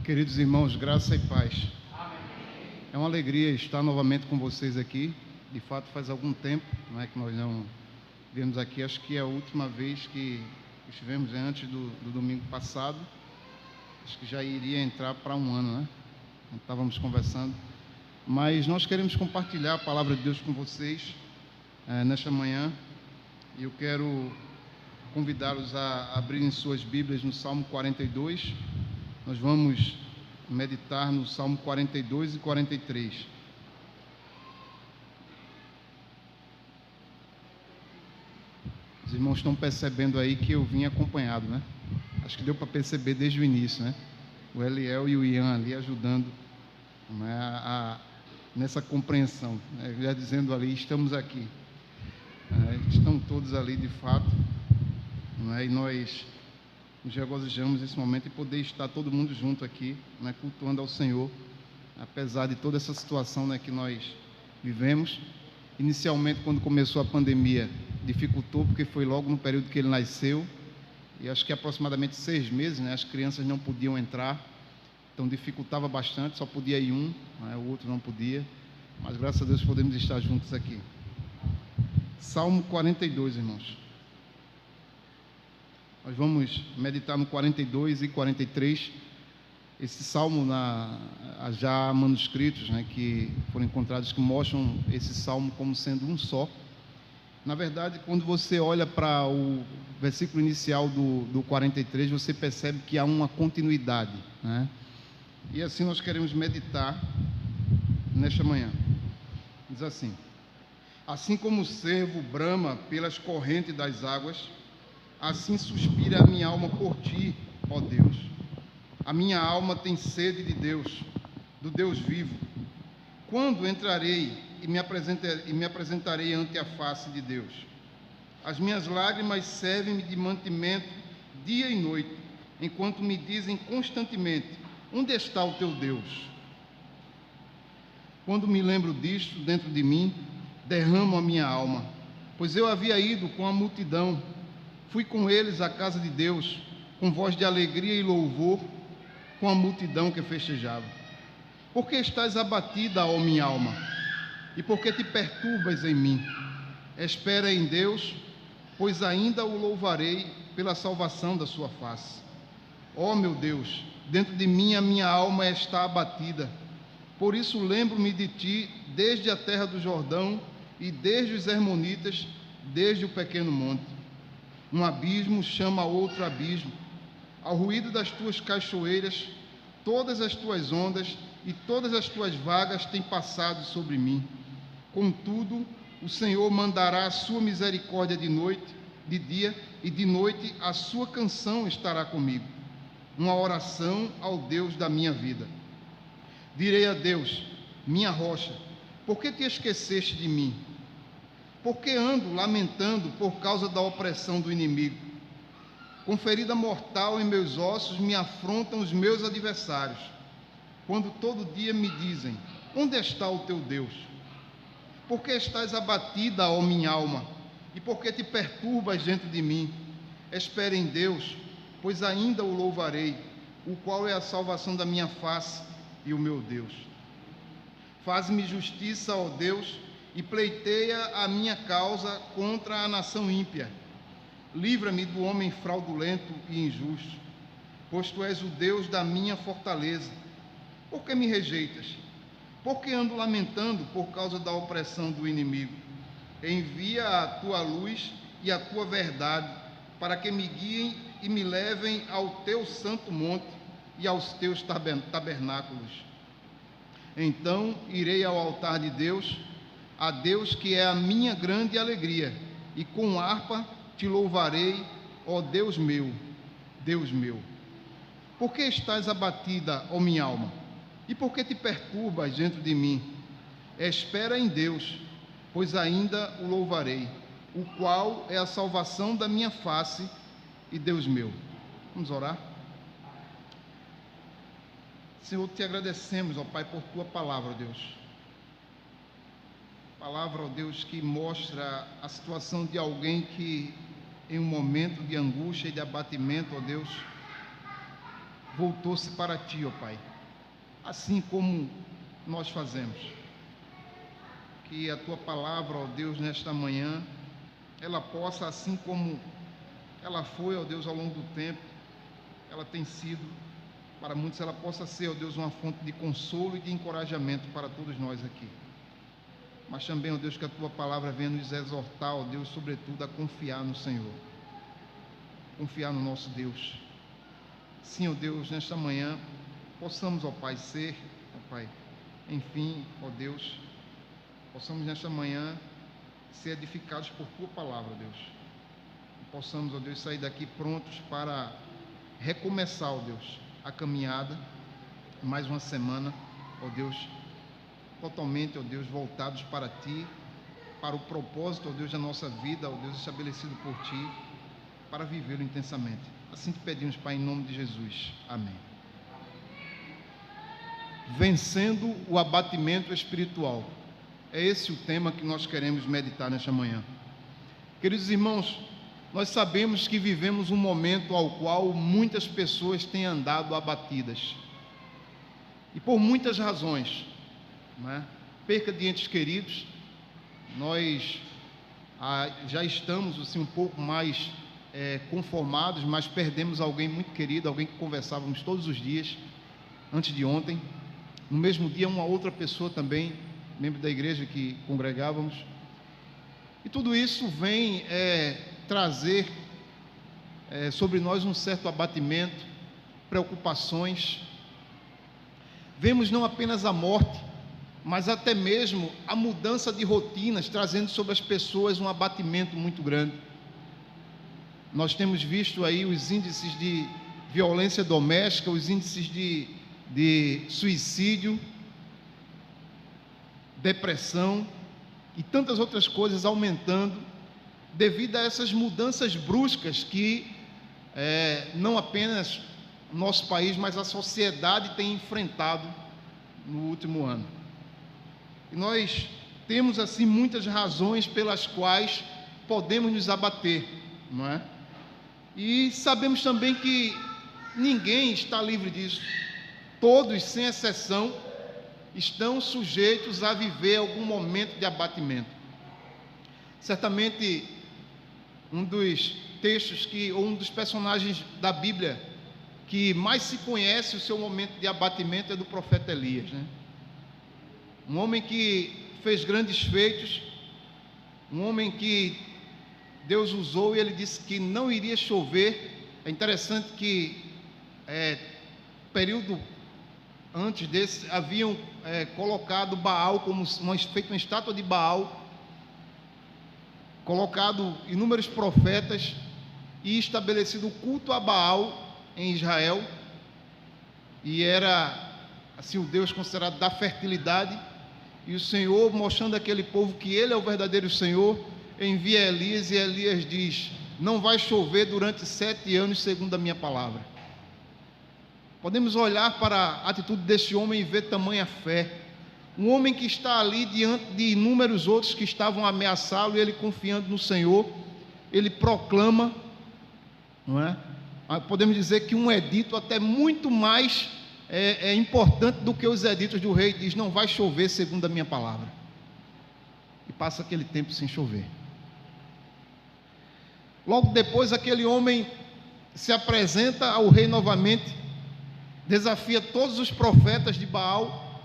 Queridos irmãos, graça e paz. É uma alegria estar novamente com vocês aqui. De fato, faz algum tempo, não é, que nós não viemos aqui. Acho que é a última vez que estivemos antes do domingo passado. Acho que já iria entrar para um ano, né? Estávamos conversando. Mas nós queremos compartilhar a palavra de Deus com vocês nesta manhã. E eu quero convidá-los a abrirem suas Bíblias no Salmo 42. Nós vamos meditar no Salmo 42 e 43. Os irmãos estão percebendo aí que eu vim acompanhado, né? Acho que deu para perceber desde o início, né? O Eliel e o Ian ali ajudando, né, nessa compreensão, né? Já dizendo ali, estamos aqui. Estão todos ali de fato, né? E nós nos regozijamos nesse momento e poder estar todo mundo junto aqui, né, cultuando ao Senhor, apesar de toda essa situação, né, que nós vivemos. Inicialmente, quando começou a pandemia, dificultou, porque foi logo no período que ele nasceu, e acho que aproximadamente 6 meses, né, as crianças não podiam entrar, então dificultava bastante, só podia ir um, né, o outro não podia, mas graças a Deus podemos estar juntos aqui. Salmo 42, irmãos. Nós vamos meditar no 42 e 43. Esse salmo, já há manuscritos, né, que foram encontrados que mostram esse salmo como sendo um só. Na verdade, quando você olha para o versículo inicial do 43, você percebe que há uma continuidade, né? E assim nós queremos meditar nesta manhã. Diz assim: assim como o cervo brama pelas correntes das águas, assim suspira a minha alma por ti, ó Deus. A minha alma tem sede de Deus, do Deus vivo. Quando entrarei e me apresentarei ante a face de Deus? As minhas lágrimas servem-me de mantimento dia e noite, enquanto me dizem constantemente: onde está o teu Deus? Quando me lembro disto dentro de mim, derramo a minha alma, pois eu havia ido com a multidão. Fui com eles à casa de Deus, com voz de alegria e louvor, com a multidão que festejava. Por que estás abatida, ó minha alma? E por que te perturbas em mim? Espera em Deus, pois ainda o louvarei pela salvação da sua face. Ó meu Deus, dentro de mim a minha alma está abatida. Por isso lembro-me de ti desde a terra do Jordão e desde os Hermonitas, desde o pequeno monte. Um abismo chama outro abismo. Ao ruído das tuas cachoeiras, todas as tuas ondas e todas as tuas vagas têm passado sobre mim. Contudo, o Senhor mandará a sua misericórdia de noite, de dia, e de noite a sua canção estará comigo. Uma oração ao Deus da minha vida. Direi a Deus, minha rocha: por que te esqueceste de mim? Por que ando lamentando por causa da opressão do inimigo? Com ferida mortal em meus ossos me afrontam os meus adversários, quando todo dia me dizem: onde está o teu Deus? Por que estás abatida, ó minha alma? E por que te perturbas dentro de mim? Espere em Deus, pois ainda o louvarei, o qual é a salvação da minha face e o meu Deus. Faz-me justiça, ó Deus, e pleiteia a minha causa contra a nação ímpia. Livra-me do homem fraudulento e injusto, pois tu és o Deus da minha fortaleza. Por que me rejeitas? Por que ando lamentando por causa da opressão do inimigo? Envia a tua luz e a tua verdade, para que me guiem e me levem ao teu santo monte e aos teus tabernáculos. Então irei ao altar de Deus, a Deus que é a minha grande alegria, e com harpa te louvarei, ó Deus meu, Deus meu. Por que estás abatida, ó minha alma? E por que te perturbas dentro de mim? Espera em Deus, pois ainda o louvarei, o qual é a salvação da minha face e Deus meu. Vamos orar? Senhor, te agradecemos, ó Pai, por tua palavra, ó Deus. Palavra, ó Deus, que mostra a situação de alguém que, em um momento de angústia e de abatimento, ó Deus, voltou-se para ti, ó Pai, assim como nós fazemos. Que a tua palavra, ó Deus, nesta manhã, ela possa, assim como ela foi, ó Deus, ao longo do tempo, ela tem sido, para muitos, ela possa ser, ó Deus, uma fonte de consolo e de encorajamento para todos nós aqui. Mas também, ó Deus, que a tua palavra venha nos exortar, ó Deus, sobretudo a confiar no Senhor, confiar no nosso Deus. Sim, ó Deus, nesta manhã, possamos, ó Pai, ser, ó Pai, enfim, ó Deus, possamos nesta manhã ser edificados por tua palavra, ó Deus. E possamos, ó Deus, sair daqui prontos para recomeçar, ó Deus, a caminhada, mais uma semana, ó Deus, totalmente, ó Deus, voltados para ti, para o propósito, ó Deus, da nossa vida, ó Deus, estabelecido por ti, para vivê-lo intensamente. Assim te pedimos, Pai, em nome de Jesus. Amém. Vencendo o abatimento espiritual. É esse o tema que nós queremos meditar nesta manhã. Queridos irmãos, nós sabemos que vivemos um momento ao qual muitas pessoas têm andado abatidas. E por muitas razões, não é? Perca de entes queridos. Nós já estamos assim, um pouco mais conformados, mas perdemos alguém muito querido, alguém que conversávamos todos os dias, antes de ontem. No mesmo dia, uma outra pessoa também, membro da igreja que congregávamos. E tudo isso vem trazer sobre nós um certo abatimento, preocupações. Vemos não apenas a morte, mas até mesmo a mudança de rotinas, trazendo sobre as pessoas um abatimento muito grande. Nós temos visto aí os índices de violência doméstica, os índices de suicídio, depressão e tantas outras coisas aumentando devido a essas mudanças bruscas que não apenas o nosso país, mas a sociedade tem enfrentado no último ano. E nós temos assim muitas razões pelas quais podemos nos abater, não é? E sabemos também que ninguém está livre disso. Todos, sem exceção, estão sujeitos a viver algum momento de abatimento. Certamente, um dos textos ou um dos personagens da Bíblia que mais se conhece o seu momento de abatimento é do profeta Elias, né? Um homem que fez grandes feitos, um homem que Deus usou e ele disse que não iria chover. É interessante que período antes desse haviam colocado Baal como feito uma estátua de Baal, colocado inúmeros profetas e estabelecido o culto a Baal em Israel, e era assim o Deus considerado da fertilidade. E o Senhor, mostrando àquele povo que Ele é o verdadeiro Senhor, envia Elias, e Elias diz: não vai chover durante 7 anos, segundo a minha palavra. Podemos olhar para a atitude desse homem e ver tamanha fé. Um homem que está ali diante de inúmeros outros que estavam a ameaçá-lo, e ele, confiando no Senhor, ele proclama, não é? Podemos dizer que um edito até muito mais importante do que os editos do rei. Diz: não vai chover segundo a minha palavra. E passa aquele tempo sem chover. Logo depois, aquele homem se apresenta ao rei novamente, desafia todos os profetas de Baal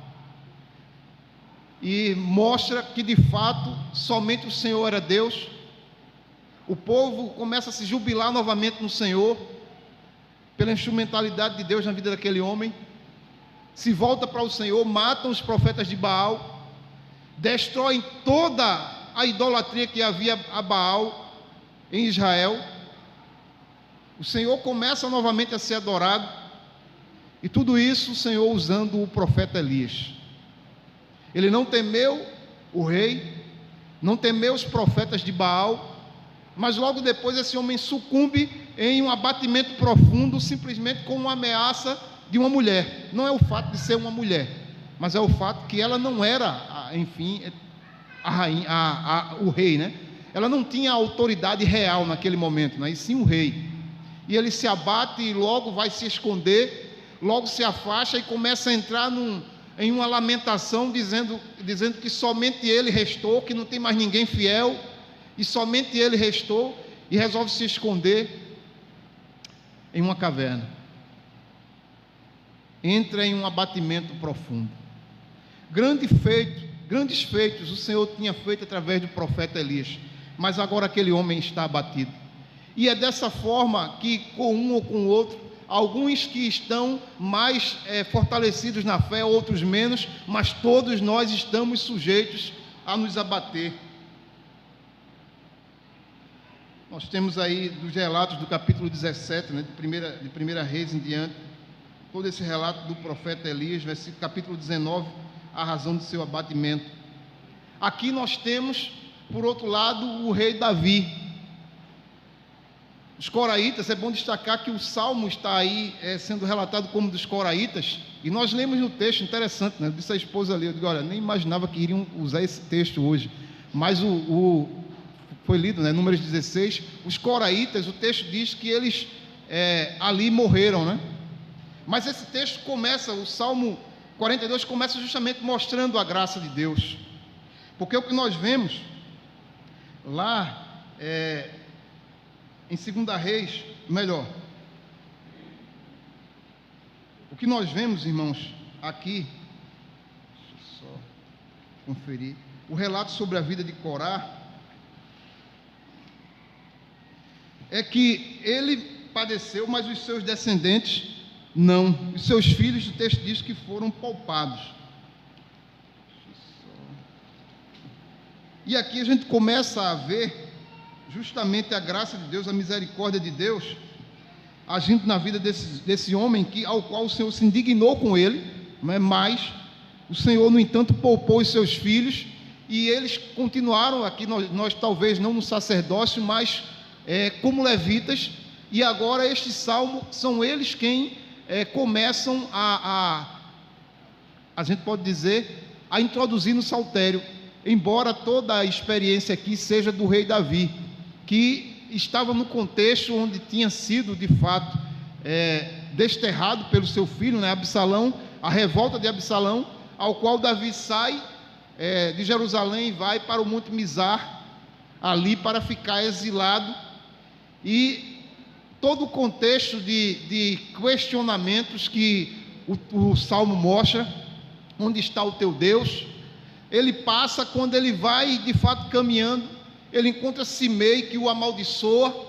e mostra que de fato somente o Senhor era Deus. O povo começa a se jubilar novamente no Senhor pela instrumentalidade de Deus na vida daquele homem. Se volta para o Senhor, matam os profetas de Baal, destroem toda a idolatria que havia a Baal em Israel. O Senhor começa novamente a ser adorado, e tudo isso o Senhor usando o profeta Elias. Ele não temeu o rei, não temeu os profetas de Baal, mas logo depois esse homem sucumbe em um abatimento profundo, simplesmente com uma ameaça de uma mulher. Não é o fato de ser uma mulher, mas é o fato que ela não era, enfim, a rainha, o rei, né? Ela não tinha autoridade real naquele momento, né? E sim o rei. E ele se abate e logo vai se esconder, logo se afasta e começa a entrar em uma lamentação, dizendo que somente ele restou, que não tem mais ninguém fiel, e somente ele restou, e resolve se esconder em uma caverna. Entra em um abatimento profundo. Grandes feitos o Senhor tinha feito através do profeta Elias, mas agora aquele homem está abatido. E é dessa forma que, com um ou com o outro, alguns que estão mais fortalecidos na fé, outros menos, mas todos nós estamos sujeitos a nos abater. Nós temos aí dos relatos do capítulo 17, né, de primeira Reis em diante, todo esse relato do profeta Elias, capítulo 19, a razão de seu abatimento. Aqui nós temos, por outro lado, o rei Davi. Os coraitas, é bom destacar que o Salmo está aí sendo relatado como dos coraitas, e nós lemos no texto, interessante, né? Eu disse à esposa ali, eu digo, olha, nem imaginava que iriam usar esse texto hoje, mas foi lido, né? Números 16, os coraitas, o texto diz que eles ali morreram, né? Mas esse texto começa, o Salmo 42 começa justamente mostrando a graça de Deus, porque o que nós vemos lá em 2 Reis, melhor, o que nós vemos, irmãos, aqui, deixa eu só conferir, o relato sobre a vida de Corá, é que ele padeceu, mas os seus descendentes não. Os seus filhos, o texto diz que foram poupados. E aqui a gente começa a ver justamente a graça de Deus, a misericórdia de Deus, agindo na vida desse homem ao qual o Senhor se indignou com ele, mas o Senhor, no entanto, poupou os seus filhos, e eles continuaram aqui, nós talvez não no sacerdócio, mas como levitas, e agora este salmo, são eles quem começam a gente pode dizer, a introduzir no saltério, embora toda a experiência aqui seja do rei Davi, que estava no contexto onde tinha sido, de fato, desterrado pelo seu filho, né, Absalão, a revolta de Absalão, ao qual Davi sai de Jerusalém e vai para o Monte Mizar, ali para ficar exilado, e todo o contexto de questionamentos que o Salmo mostra, onde está o teu Deus, ele passa quando ele vai, de fato, caminhando, ele encontra Simei, que o amaldiçoa,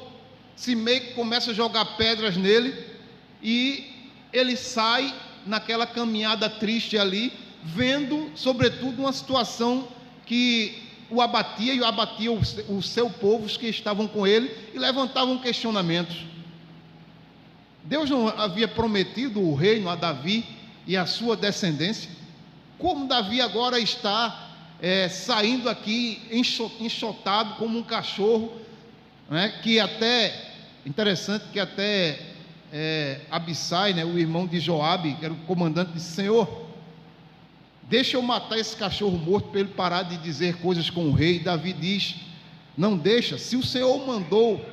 Simei que começa a jogar pedras nele, e ele sai naquela caminhada triste ali, vendo, sobretudo, uma situação que o abatia, e abatia o seu povo, os que estavam com ele, e levantavam questionamentos. Deus não havia prometido o reino a Davi e a sua descendência? Como Davi agora está saindo aqui enxotado como um cachorro, né, que até, interessante que até Abissai, né, o irmão de Joabe, que era o comandante, disse: Senhor, deixa eu matar esse cachorro morto para ele parar de dizer coisas com o rei. E Davi diz: não deixa, se o Senhor mandou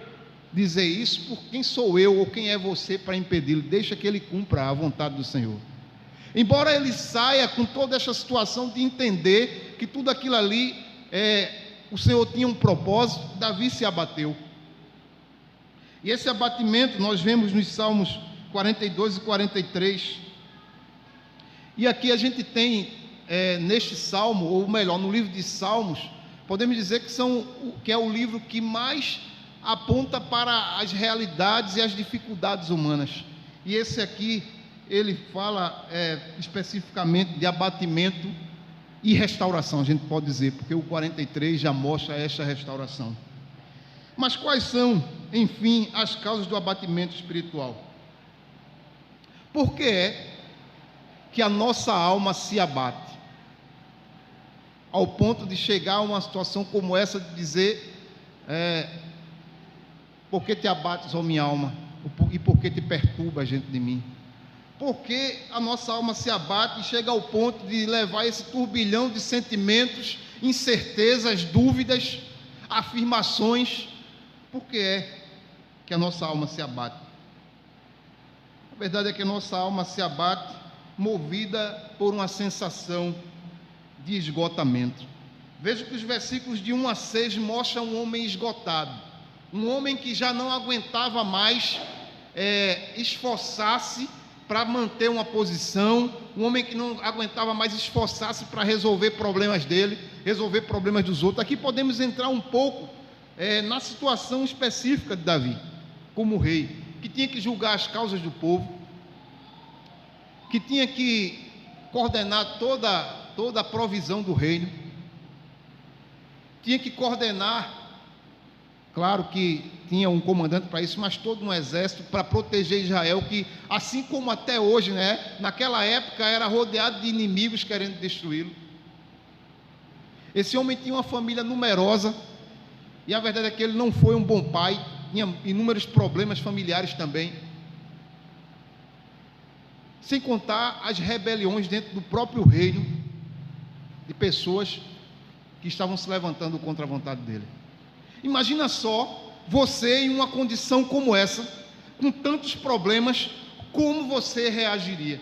dizer isso, por quem sou eu ou quem é você para impedi-lo? Deixa que ele cumpra a vontade do Senhor. Embora ele saia com toda essa situação de entender que tudo aquilo ali, o Senhor tinha um propósito, Davi se abateu. E esse abatimento nós vemos nos Salmos 42 e 43. E aqui a gente tem, neste Salmo, ou melhor, no livro de Salmos, podemos dizer que é o livro que mais aponta para as realidades e as dificuldades humanas. E esse aqui, ele fala especificamente de abatimento e restauração, a gente pode dizer, porque o 43 já mostra esta restauração. Mas quais são, enfim, as causas do abatimento espiritual? Por que é que a nossa alma se abate, ao ponto de chegar a uma situação como essa, de dizer: por que te abates, ó minha alma, e por que te perturba diante de mim? Porque a nossa alma se abate e chega ao ponto de levar esse turbilhão de sentimentos, incertezas, dúvidas, afirmações. Por que é que a nossa alma se abate? A verdade é que a nossa alma se abate, movida por uma sensação de esgotamento. Veja que os versículos de 1 a 6 mostram um homem esgotado, um homem que já não aguentava mais esforçar-se para manter uma posição, um homem que não aguentava mais esforçar-se para resolver problemas dele, resolver problemas dos outros. Aqui podemos entrar um pouco na situação específica de Davi, como rei, que tinha que julgar as causas do povo, que tinha que coordenar toda a provisão do reino, tinha que coordenar, claro que tinha um comandante para isso, mas todo um exército para proteger Israel, que assim como até hoje, naquela época era rodeado de inimigos querendo destruí-lo. Esse homem tinha uma família numerosa, e a verdade é que ele não foi um bom pai, tinha inúmeros problemas familiares também, sem contar as rebeliões dentro do próprio reino, de pessoas que estavam se levantando contra a vontade dele. Imagina só, você em uma condição como essa, com tantos problemas, como você reagiria?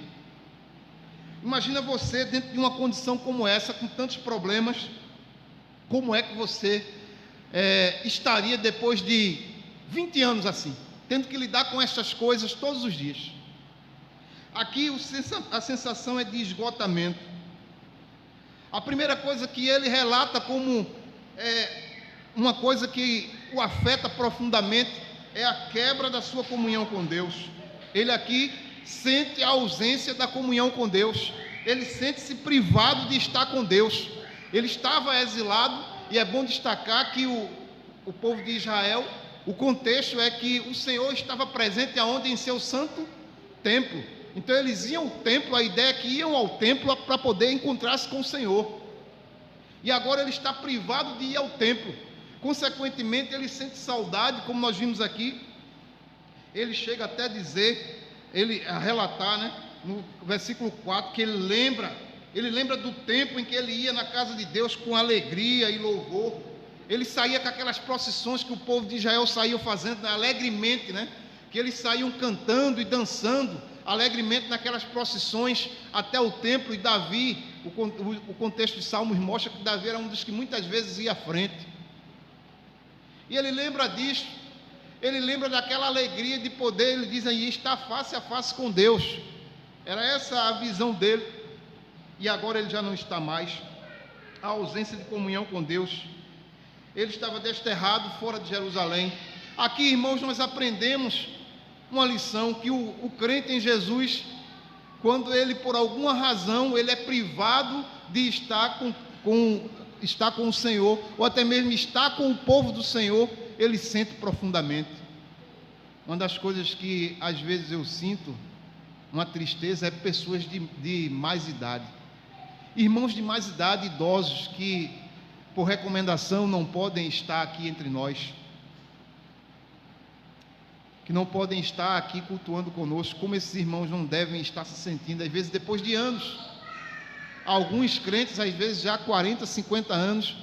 Imagina você dentro de uma condição como essa, com tantos problemas, como é que você estaria depois de 20 anos assim, tendo que lidar com essas coisas todos os dias? Aqui a sensação é de esgotamento. A primeira coisa que ele relata como uma coisa que o afeta profundamente é a quebra da sua comunhão com Deus. Ele aqui sente a ausência da comunhão com Deus, ele sente-se privado de estar com Deus. Ele estava exilado, e é bom destacar que o povo de Israel, o contexto é que o Senhor estava presente aonde? Em seu santo templo. Então eles iam ao templo, a ideia é que iam ao templo para poder encontrar-se com o Senhor. E agora ele está privado de ir ao templo. Consequentemente, ele sente saudade, como nós vimos aqui. Ele chega até a dizer, a relatar, no versículo 4, que ele lembra do tempo em que ele ia na casa de Deus com alegria e louvor. Ele saía com aquelas procissões que o povo de Israel saía fazendo alegremente, que eles saíam cantando e dançando alegremente naquelas procissões até o templo. E Davi, o contexto de Salmos mostra que Davi era um dos que muitas vezes ia à frente. E ele lembra disso, ele lembra daquela alegria de poder, ele diz aí, estar face a face com Deus. Era essa a visão dele, e agora ele já não está mais. A ausência de comunhão com Deus. Ele estava desterrado fora de Jerusalém. Aqui, irmãos, nós aprendemos uma lição, que o crente em Jesus, quando ele por alguma razão ele é privado de estar com o Senhor, ou até mesmo estar com o povo do Senhor, ele sente profundamente. Uma das coisas que às vezes eu sinto uma tristeza é pessoas de mais idade, irmãos de mais idade, idosos, que por recomendação não podem estar aqui entre nós, que não podem estar aqui cultuando conosco. Como esses irmãos não devem estar se sentindo, às vezes depois de anos. Alguns crentes, às vezes já 40, 50 anos,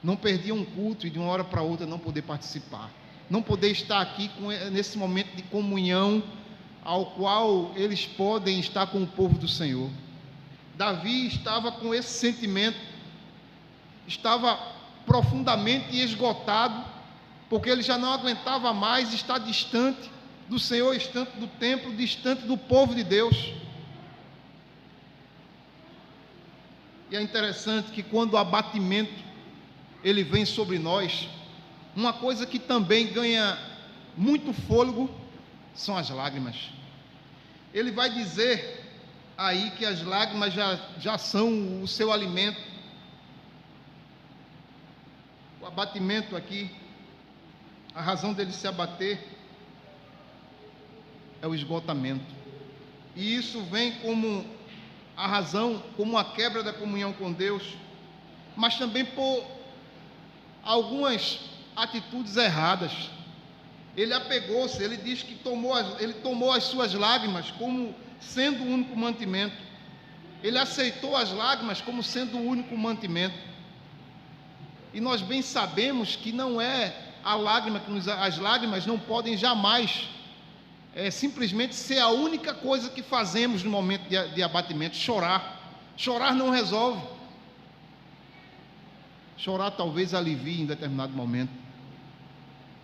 não perdiam um culto, e de uma hora para outra não poder participar, não poder estar aqui nesse momento de comunhão, ao qual eles podem estar com o povo do Senhor. Davi estava com esse sentimento, estava profundamente esgotado, porque ele já não aguentava mais estar distante do Senhor, distante do templo, distante do povo de Deus. E é interessante que quando o abatimento ele vem sobre nós, uma coisa que também ganha muito fôlego são as lágrimas. Ele vai dizer aí que as lágrimas já são o seu alimento. O abatimento aqui, a razão dele se abater é o esgotamento. E isso vem como a razão, como a quebra da comunhão com Deus, mas também por algumas atitudes erradas. Ele apegou-se, ele diz que ele tomou as suas lágrimas como sendo o único mantimento. Ele aceitou as lágrimas como sendo o único mantimento. E nós bem sabemos que não é a lágrima, as lágrimas não podem jamais simplesmente ser a única coisa que fazemos no momento de abatimento, chorar. Chorar não resolve. Chorar talvez alivie em determinado momento,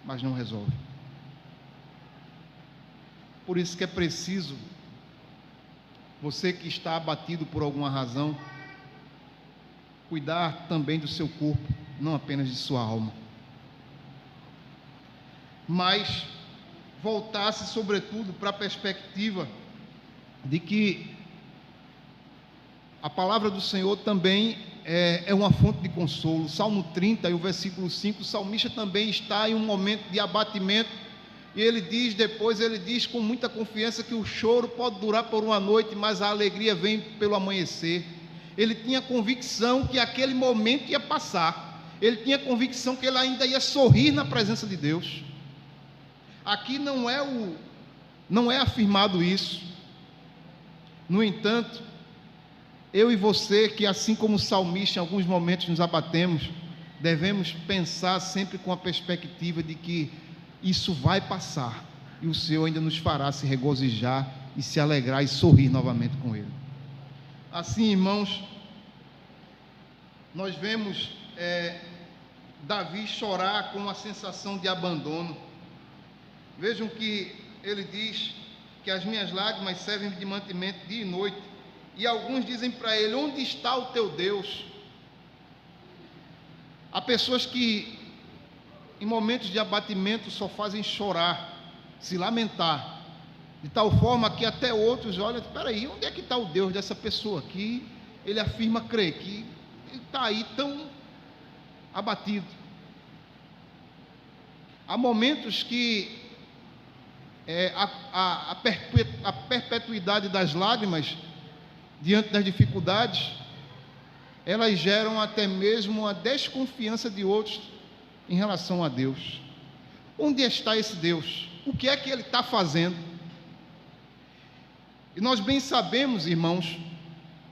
mas não resolve. Por isso que é preciso, você que está abatido por alguma razão, cuidar também do seu corpo, não apenas de sua alma. Mas voltasse sobretudo para a perspectiva de que a palavra do Senhor também é uma fonte de consolo. Salmo 30 e o versículo 5, o salmista também está em um momento de abatimento, e ele diz com muita confiança que o choro pode durar por uma noite, mas a alegria vem pelo amanhecer. Ele tinha convicção que aquele momento ia passar, ele tinha convicção que ele ainda ia sorrir na presença de Deus. Aqui não é afirmado isso. No entanto, eu e você, que assim como o salmista em alguns momentos nos abatemos, devemos pensar sempre com a perspectiva de que isso vai passar, e o Senhor ainda nos fará se regozijar e se alegrar e sorrir novamente com Ele. Assim, irmãos, nós vemos Davi chorar com uma sensação de abandono. Vejam que ele diz que as minhas lágrimas servem de mantimento dia e noite, e alguns dizem para ele: onde está o teu Deus? Há pessoas que em momentos de abatimento só fazem chorar, se lamentar, de tal forma que até outros olham: espera aí, onde é que está o Deus dessa pessoa que ele afirma crer, que ele está aí tão abatido? Há momentos que a perpetuidade das lágrimas diante das dificuldades, elas geram até mesmo a desconfiança de outros em relação a Deus. Onde está esse Deus? O que é que Ele está fazendo? E nós bem sabemos, irmãos,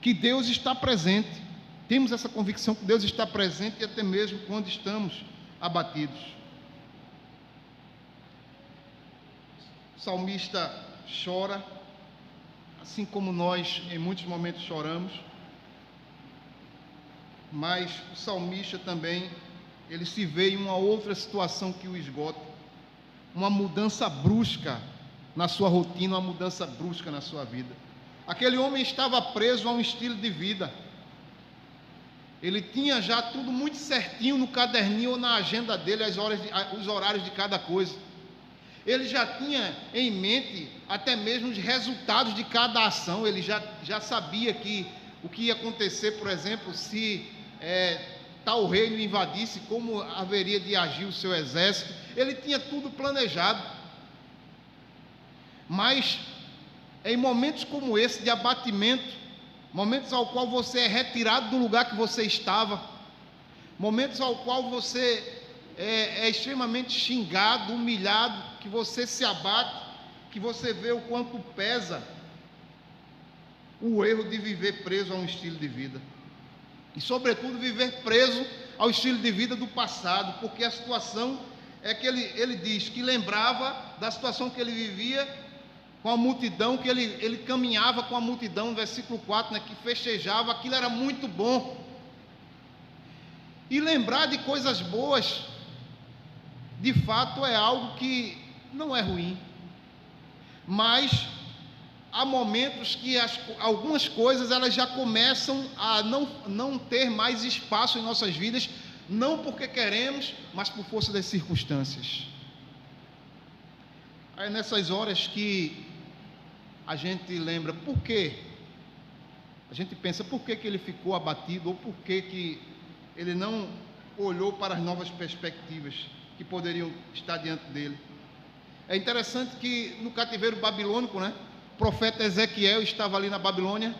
que Deus está presente. Temos essa convicção que Deus está presente, e até mesmo quando estamos abatidos. O salmista chora, assim como nós em muitos momentos choramos, mas o salmista também, ele se vê em uma outra situação que o esgota, uma mudança brusca na sua rotina, uma mudança brusca na sua vida. Aquele homem estava preso a um estilo de vida, ele tinha já tudo muito certinho no caderninho ou na agenda dele, os horários de cada coisa. Ele já tinha em mente até mesmo os resultados de cada ação. Ele já sabia o que ia acontecer, por exemplo, se tal reino invadisse, como haveria de agir o seu exército. Ele tinha tudo planejado. Mas em momentos como esse de abatimento, momentos ao qual você é retirado do lugar que você estava, momentos ao qual você é extremamente xingado, humilhado, que você se abate, que você vê o quanto pesa o erro de viver preso a um estilo de vida, e sobretudo viver preso ao estilo de vida do passado, porque a situação é que ele diz que lembrava da situação que ele vivia com a multidão, que ele caminhava com a multidão, no versículo 4, que festejava, aquilo era muito bom, e lembrar de coisas boas, de fato é algo que não é ruim, mas há momentos que algumas coisas elas já começam a não ter mais espaço em nossas vidas, não porque queremos, mas por força das circunstâncias. Aí nessas horas que a gente lembra por quê, a gente pensa por que ele ficou abatido, ou por que ele não olhou para as novas perspectivas que poderiam estar diante dele. É interessante que no cativeiro babilônico, o profeta Ezequiel estava ali na Babilônia,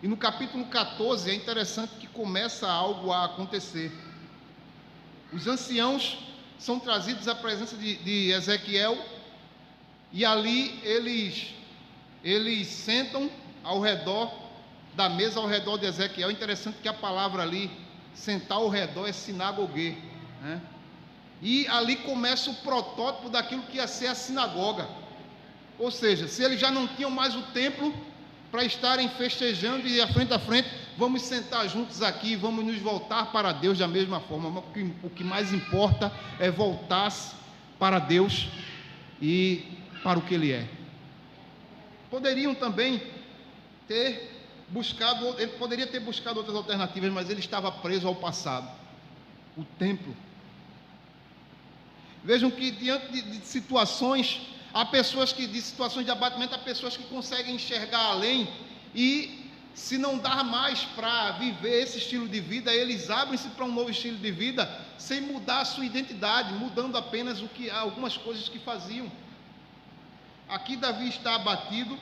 e no capítulo 14 é interessante que começa algo a acontecer. Os anciãos são trazidos à presença de Ezequiel, e ali eles sentam ao redor da mesa, ao redor de Ezequiel. É interessante que a palavra ali, sentar ao redor, é sinagogue, E ali começa o protótipo daquilo que ia ser a sinagoga. Ou seja, se eles já não tinham mais o templo para estarem festejando e a frente, vamos sentar juntos aqui, vamos nos voltar para Deus da mesma forma. O que mais importa é voltar-se para Deus e para o que Ele é. Poderiam também ter buscado, ele poderia ter buscado outras alternativas, mas ele estava preso ao passado, o templo. Vejam que diante de situações, há pessoas que, de situações de abatimento, há pessoas que conseguem enxergar além e, se não dá mais para viver esse estilo de vida, eles abrem-se para um novo estilo de vida sem mudar a sua identidade, mudando apenas algumas coisas que faziam. Aqui Davi está abatido,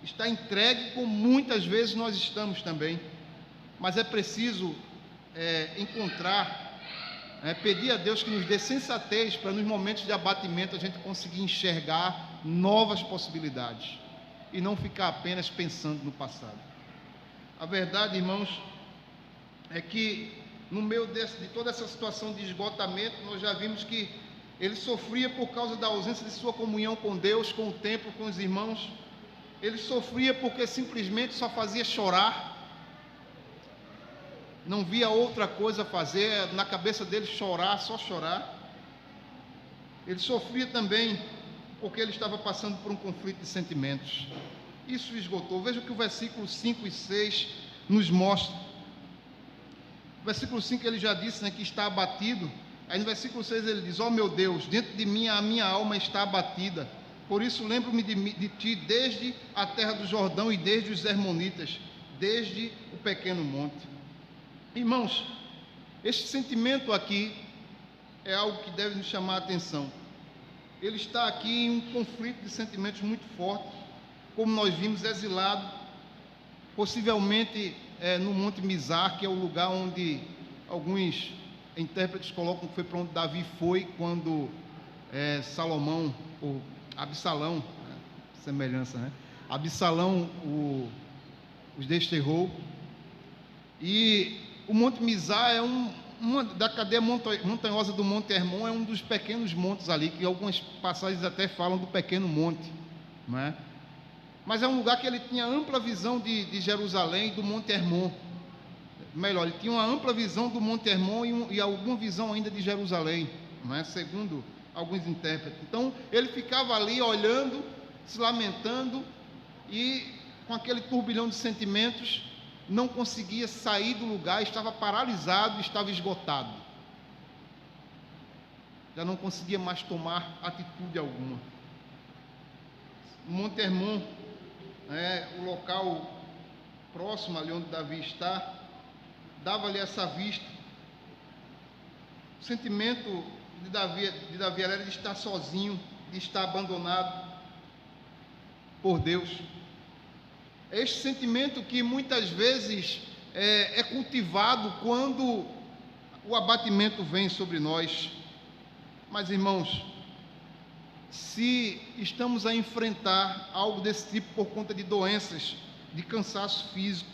está entregue, como muitas vezes nós estamos também, mas é preciso pedir a Deus que nos dê sensatez para nos momentos de abatimento a gente conseguir enxergar novas possibilidades e não ficar apenas pensando no passado. A verdade, irmãos, é que no meio de toda essa situação de esgotamento, nós já vimos que ele sofria por causa da ausência de sua comunhão com Deus, com o templo, com os irmãos. Ele sofria porque simplesmente só fazia chorar, não via outra coisa a fazer, na cabeça dele chorar, só chorar. Ele sofria também porque ele estava passando por um conflito de sentimentos. Isso o esgotou. Veja o que o versículo 5 e 6 nos mostra. No versículo 5 ele já disse, que está abatido. Aí no versículo 6 ele diz: ó meu Deus, dentro de mim a minha alma está abatida. Por isso lembro-me de ti desde a terra do Jordão e desde os Hermonitas, desde o pequeno monte. Irmãos, este sentimento aqui é algo que deve nos chamar a atenção. Ele está aqui em um conflito de sentimentos muito forte, como nós vimos, exilado, possivelmente no Monte Mizar, que é o lugar onde alguns intérpretes colocam que foi para onde Davi foi quando Salomão, ou Absalão, semelhança, Absalão os desterrou. E o Monte Mizar é uma da cadeia montanhosa do Monte Hermon, é um dos pequenos montes ali, que algumas passagens até falam do pequeno monte, não é? Mas é um lugar que ele tinha ampla visão de Jerusalém e do Monte Hermon. Melhor, ele tinha uma ampla visão do Monte Hermon e alguma visão ainda de Jerusalém, não é? Segundo alguns intérpretes. Então ele ficava ali olhando, se lamentando e com aquele turbilhão de sentimentos, não conseguia sair do lugar, estava paralisado, estava esgotado. Já não conseguia mais tomar atitude alguma. O Monte Hermon o local próximo ali onde Davi está, dava-lhe essa vista. O sentimento de Davi era de estar sozinho, de estar abandonado por Deus. É este sentimento que muitas vezes é cultivado quando o abatimento vem sobre nós. Mas, irmãos, se estamos a enfrentar algo desse tipo por conta de doenças, de cansaço físico,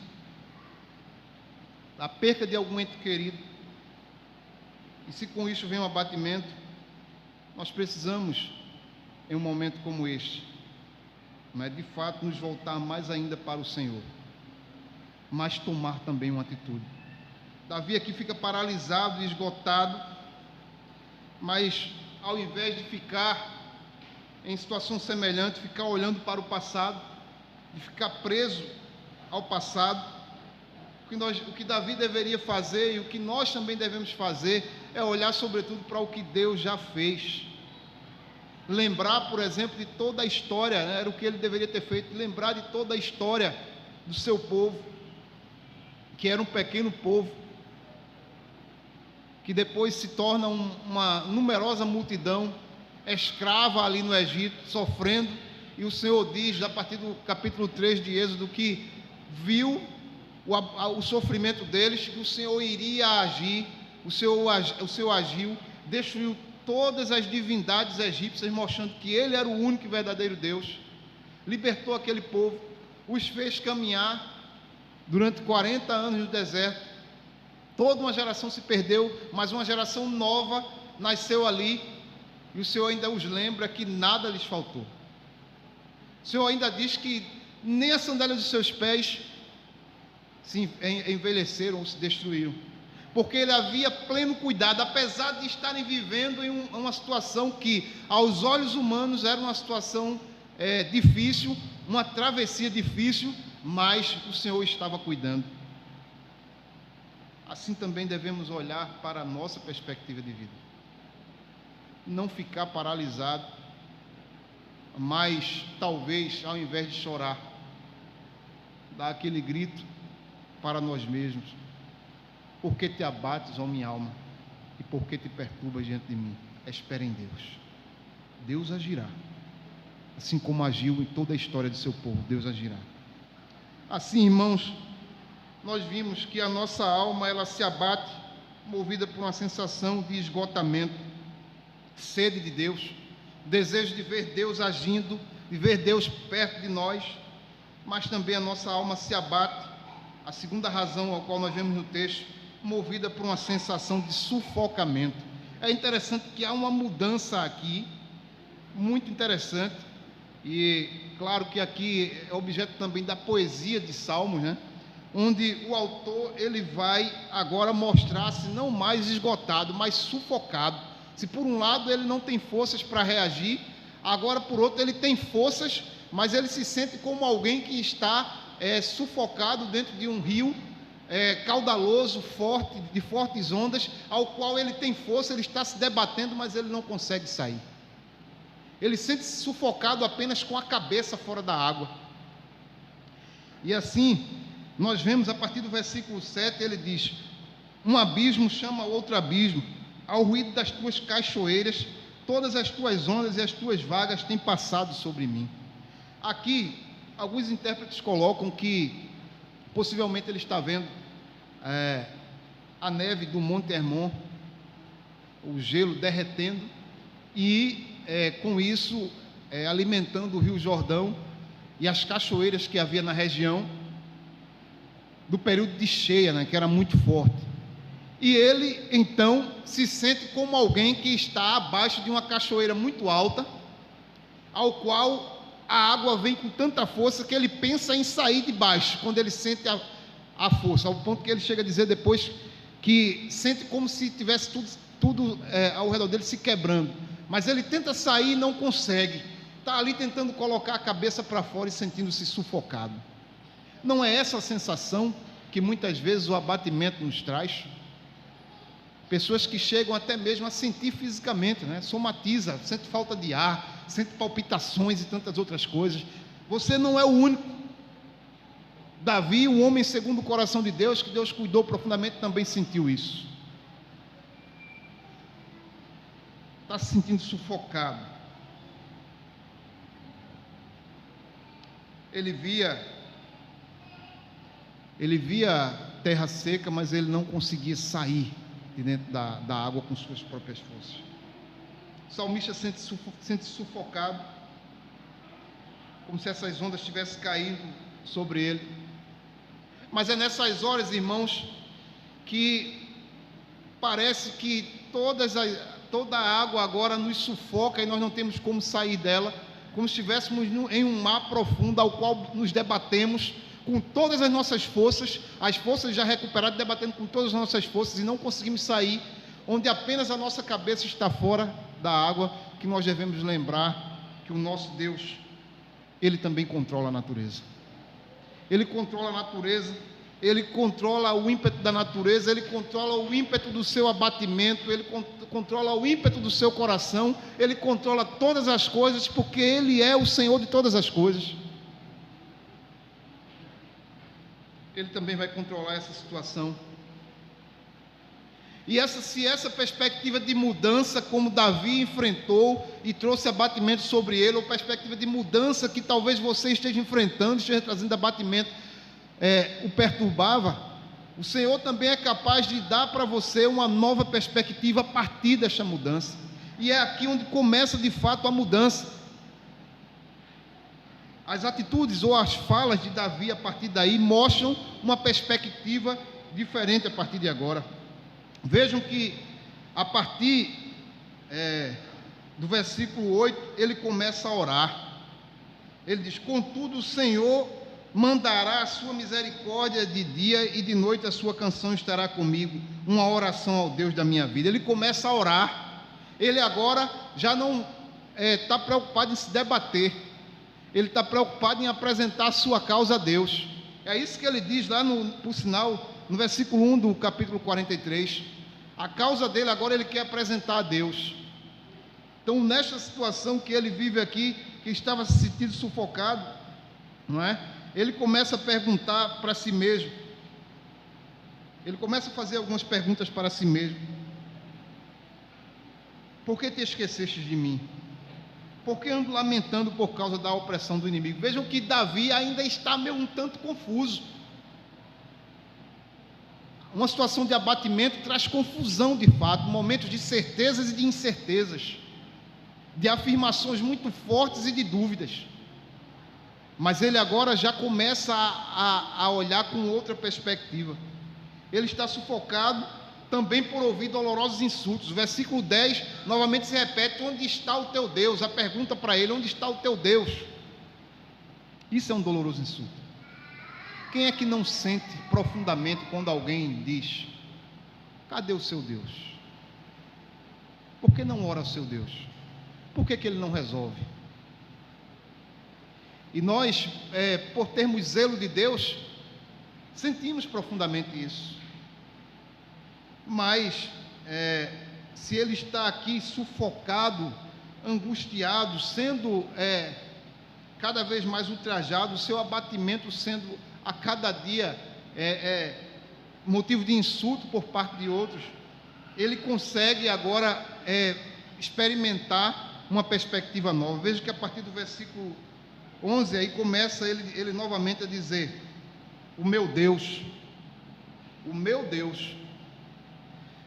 da perca de algum ente querido, e se com isso vem um abatimento, nós precisamos, em um momento como este, de fato nos voltar mais ainda para o Senhor, mas tomar também uma atitude. Davi aqui fica paralisado e esgotado, mas ao invés de ficar em situação semelhante, ficar olhando para o passado, de ficar preso ao passado, o que Davi deveria fazer e o que nós também devemos fazer é olhar sobretudo para o que Deus já fez. Lembrar, por exemplo, de toda a história, era o que ele deveria ter feito, lembrar de toda a história do seu povo, que era um pequeno povo, que depois se torna uma numerosa multidão, escrava ali no Egito, sofrendo, e o Senhor diz, a partir do capítulo 3 de Êxodo, que viu o sofrimento deles, que o Senhor iria agir, o Senhor agiu, destruiu todas as divindades egípcias, mostrando que Ele era o único e verdadeiro Deus, libertou aquele povo, os fez caminhar durante 40 anos no deserto. Toda uma geração se perdeu, mas uma geração nova nasceu ali, e o Senhor ainda os lembra que nada lhes faltou. O Senhor ainda diz que nem a sandália dos seus pés se envelheceram ou se destruíram, porque ele havia pleno cuidado, apesar de estarem vivendo em uma situação que aos olhos humanos era uma situação difícil, uma travessia difícil, mas o Senhor estava cuidando. Assim também devemos olhar para a nossa perspectiva de vida, não ficar paralisado, mas talvez ao invés de chorar, dar aquele grito para nós mesmos: por que te abates, ó minha alma, e por que te perturbas diante de mim? Espera em Deus, Deus agirá, assim como agiu em toda a história de seu povo, Deus agirá. Assim, irmãos, nós vimos que a nossa alma, ela se abate, movida por uma sensação de esgotamento, sede de Deus, desejo de ver Deus agindo, de ver Deus perto de nós, mas também a nossa alma se abate, a segunda razão a qual nós vemos no texto, movida por uma sensação de sufocamento. É interessante que há uma mudança aqui, muito interessante, e claro que aqui é objeto também da poesia de Salmos, né? Onde o autor ele vai agora mostrar-se não mais esgotado, mas sufocado. Se por um lado ele não tem forças para reagir, agora por outro ele tem forças, mas ele se sente como alguém que está sufocado dentro de um rio caudaloso, forte, de fortes ondas, ao qual ele tem força, ele está se debatendo, mas ele não consegue sair. Ele sente-se sufocado apenas com a cabeça fora da água. E assim, nós vemos a partir do versículo 7, ele diz: um abismo chama outro abismo, ao ruído das tuas cachoeiras, todas as tuas ondas e as tuas vagas têm passado sobre mim. Aqui, alguns intérpretes colocam que possivelmente ele está vendo a neve do Monte Hermon, o gelo derretendo, e com isso alimentando o Rio Jordão e as cachoeiras que havia na região do período de cheia, né, que era muito forte. E ele então se sente como alguém que está abaixo de uma cachoeira muito alta, ao qual a água vem com tanta força que ele pensa em sair de baixo, quando ele sente a força, ao ponto que ele chega a dizer depois que sente como se tivesse tudo ao redor dele se quebrando, mas ele tenta sair e não consegue, está ali tentando colocar a cabeça para fora e sentindo-se sufocado. Não é essa a sensação que muitas vezes o abatimento nos traz? Pessoas que chegam até mesmo a sentir fisicamente, né? Somatiza, sente falta de ar, sente palpitações e tantas outras coisas. Você não é o único. Davi, o homem segundo o coração de Deus, que Deus cuidou profundamente, também sentiu isso. Está se sentindo sufocado. Ele via terra seca, mas ele não conseguia sair de dentro da água com suas próprias forças. O salmista sente sufocado, como se essas ondas estivessem caindo sobre ele. Mas é nessas horas, irmãos, que parece que toda a água agora nos sufoca e nós não temos como sair dela, como se estivéssemos em um mar profundo ao qual nos debatemos com todas as nossas forças, as forças já recuperadas, debatendo com todas as nossas forças e não conseguimos sair, onde apenas a nossa cabeça está fora da água, que nós devemos lembrar que o nosso Deus, Ele também controla a natureza. Ele controla a natureza, Ele controla o ímpeto da natureza, Ele controla o ímpeto do seu abatimento, Ele controla o ímpeto do seu coração, Ele controla todas as coisas, porque Ele é o Senhor de todas as coisas. Ele também vai controlar essa situação. E se essa perspectiva de mudança, como Davi enfrentou e trouxe abatimento sobre ele, ou perspectiva de mudança que talvez você esteja enfrentando, esteja trazendo abatimento, o perturbava, o Senhor também é capaz de dar para você uma nova perspectiva a partir desta mudança. E é aqui onde começa de fato a mudança. As atitudes ou as falas de Davi a partir daí mostram uma perspectiva diferente a partir de agora. Vejam que a partir do versículo 8, ele começa a orar. Ele diz: contudo o Senhor mandará a sua misericórdia de dia, e de noite a sua canção estará comigo, uma oração ao Deus da minha vida. Ele começa a orar. Ele agora já não está preocupado em se debater, ele está preocupado em apresentar a sua causa a Deus. É isso que ele diz lá, por sinal, no versículo 1 do capítulo 43. A causa dele agora ele quer apresentar a Deus. Então, nesta situação que ele vive aqui, que estava se sentindo sufocado, não é? Ele começa a perguntar para si mesmo. Ele começa a fazer algumas perguntas para si mesmo. Por que te esqueceste de mim? Por que ando lamentando por causa da opressão do inimigo? Vejam que Davi ainda está meio um tanto confuso. Uma situação de abatimento traz confusão de fato, momentos de certezas e de incertezas, de afirmações muito fortes e de dúvidas. Mas ele agora já começa a olhar com outra perspectiva. Ele está sufocado também por ouvir dolorosos insultos. O versículo 10 novamente se repete: onde está o teu Deus? A pergunta para ele: onde está o teu Deus? Isso é um doloroso insulto. Quem é que não sente profundamente quando alguém diz: cadê o seu Deus? Por que não ora ao seu Deus? Por que ele não resolve? E nós, por termos zelo de Deus, sentimos profundamente isso. Mas, se ele está aqui sufocado, angustiado, sendo cada vez mais ultrajado, o seu abatimento sendo a cada dia motivo de insulto por parte de outros, ele consegue agora experimentar uma perspectiva nova. Veja que a partir do versículo 11, aí começa ele novamente a dizer: o meu Deus, o meu Deus.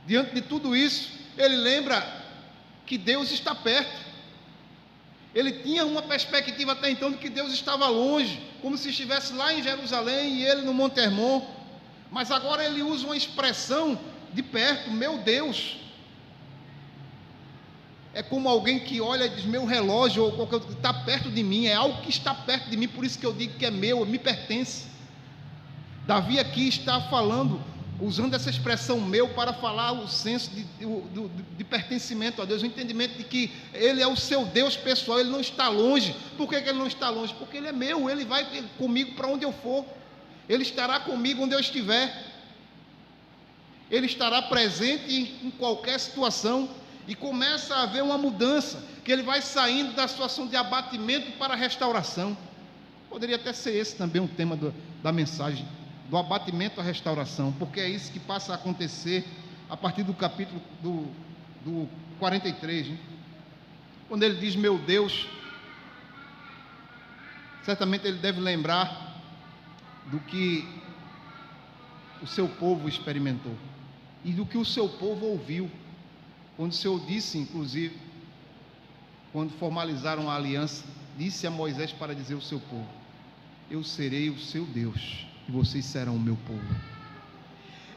Diante de tudo isso, ele lembra que Deus está perto. Ele tinha uma perspectiva até então de que Deus estava longe, como se estivesse lá em Jerusalém e ele no Monte Hermon. Mas agora ele usa uma expressão de perto: meu Deus. É como alguém que olha e diz: meu relógio, ou qualquer outro, está perto de mim, é algo que está perto de mim, por isso que eu digo que é meu, me pertence. Davi aqui está falando, usando essa expressão meu, para falar o senso de pertencimento a Deus, o entendimento de que Ele é o seu Deus pessoal, Ele não está longe. Por que Ele não está longe? Porque Ele é meu, Ele vai comigo para onde eu for, Ele estará comigo onde eu estiver, Ele estará presente em qualquer situação. E começa a haver uma mudança, que ele vai saindo da situação de abatimento para a restauração. Poderia até ser esse também um tema da mensagem, do abatimento à restauração, porque é isso que passa a acontecer a partir do capítulo do 43, né? Quando ele diz meu Deus, certamente ele deve lembrar do que o seu povo experimentou e do que o seu povo ouviu, quando o Senhor disse, inclusive, quando formalizaram a aliança, disse a Moisés para dizer ao seu povo: eu serei o seu Deus e vocês serão o meu povo.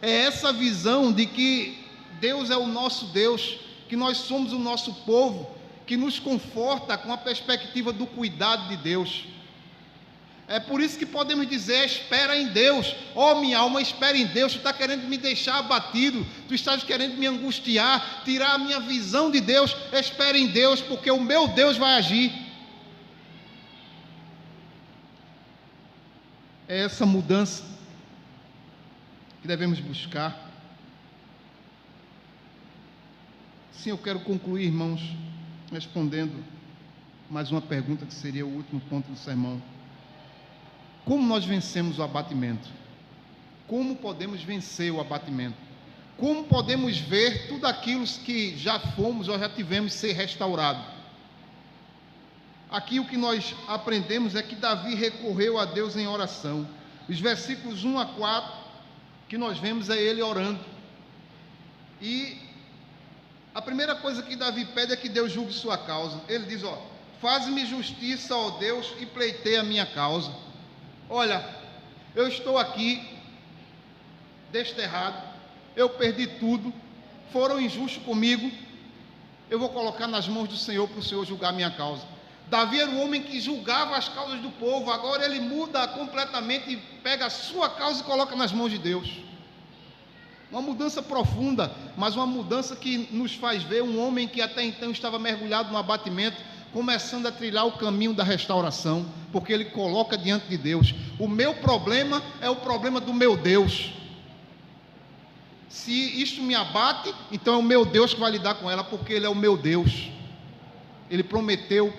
É essa visão de que Deus é o nosso Deus, que nós somos o nosso povo, que nos conforta com a perspectiva do cuidado de Deus. É por isso que podemos dizer: espera em Deus. Ó minha alma, espera em Deus. Tu está querendo me deixar abatido, tu estás querendo me angustiar, tirar a minha visão de Deus. Espera em Deus, porque o meu Deus vai agir. É essa mudança que devemos buscar. Sim, eu quero concluir, irmãos, respondendo mais uma pergunta que seria o último ponto do sermão. Como nós vencemos o abatimento? Como podemos vencer o abatimento? Como podemos ver tudo aquilo que já fomos ou já tivemos ser restaurado? Aqui o que nós aprendemos é que Davi recorreu a Deus em oração. Os versículos 1 a 4 que nós vemos é ele orando. E a primeira coisa que Davi pede é que Deus julgue sua causa. Ele diz: faz-me justiça, ó Deus, e pleiteia a minha causa. Olha, eu estou aqui desterrado, eu perdi tudo, foram injustos comigo, eu vou colocar nas mãos do Senhor para o Senhor julgar minha causa. Davi era um homem que julgava as causas do povo, agora ele muda completamente e pega a sua causa e coloca nas mãos de Deus. Uma mudança profunda, mas uma mudança que nos faz ver um homem que até então estava mergulhado no abatimento, começando a trilhar o caminho da restauração, porque ele coloca diante de Deus: o meu problema é o problema do meu Deus. Se isto me abate, então é o meu Deus que vai lidar com ela, porque Ele é o meu Deus. Ele prometeu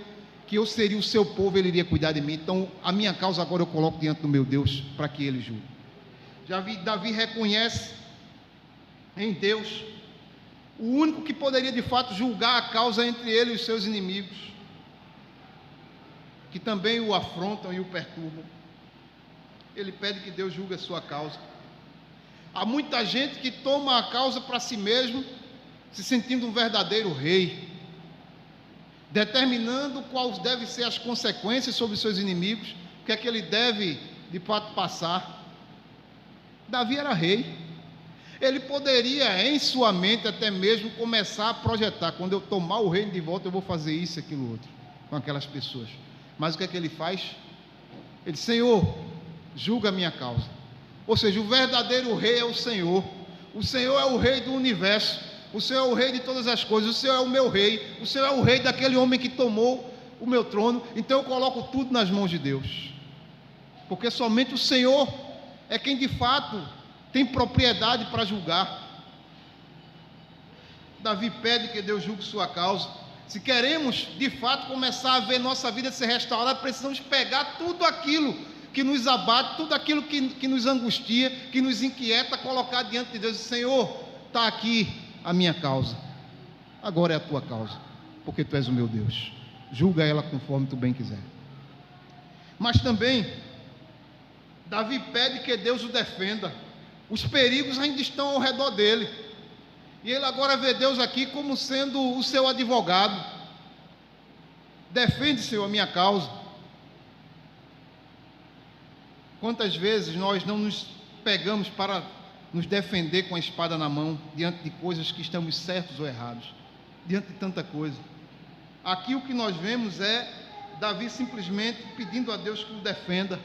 que eu seria o seu povo, Ele iria cuidar de mim. Então a minha causa agora eu coloco diante do meu Deus, para que Ele julgue. Davi reconhece em Deus o único que poderia de fato julgar a causa entre ele e os seus inimigos, que também o afrontam e o perturbam. Ele pede que Deus julgue a sua causa. Há muita gente que toma a causa para si mesmo, se sentindo um verdadeiro rei, determinando quais devem ser as consequências sobre os seus inimigos, o que é que ele deve de fato passar. Davi era rei. Ele poderia em sua mente até mesmo começar a projetar: quando eu tomar o reino de volta eu vou fazer isso e aquilo outro com aquelas pessoas. Mas o que é que ele faz? Ele diz: Senhor, julga a minha causa. Ou seja, o verdadeiro rei é o Senhor. O Senhor é o rei do universo. O Senhor é o rei de todas as coisas. O Senhor é o meu rei. O Senhor é o rei daquele homem que tomou o meu trono. Então eu coloco tudo nas mãos de Deus, porque somente o Senhor é quem de fato tem propriedade para julgar. Davi pede que Deus julgue sua causa. Se queremos de fato começar a ver nossa vida ser restaurada, precisamos pegar tudo aquilo que nos abate, tudo aquilo que nos angustia, que nos inquieta, colocar diante de Deus e dizer: Senhor, está aqui a minha causa, agora é a tua causa, porque tu és o meu Deus, julga ela conforme tu bem quiser. Mas também Davi pede que Deus o defenda. Os perigos ainda estão ao redor dele, e ele agora vê Deus aqui como sendo o seu advogado. Defende, Senhor, a minha causa. Quantas vezes nós não nos pegamos para nos defender com a espada na mão, diante de coisas que estamos certos ou errados, diante de tanta coisa. Aqui o que nós vemos é Davi simplesmente pedindo a Deus que o defenda.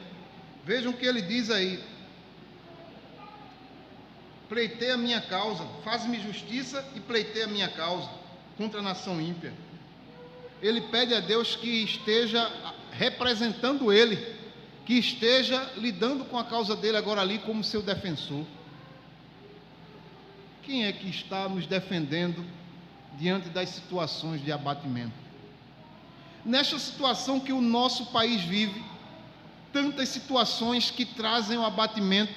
Vejam o que ele diz aí: pleiteia a minha causa, faz-me justiça e pleiteia a minha causa contra a nação ímpia. Ele pede a Deus que esteja representando ele, que esteja lidando com a causa dele agora ali como seu defensor. Quem é que está nos defendendo diante das situações de abatimento? Nesta situação que o nosso país vive, tantas situações que trazem o abatimento,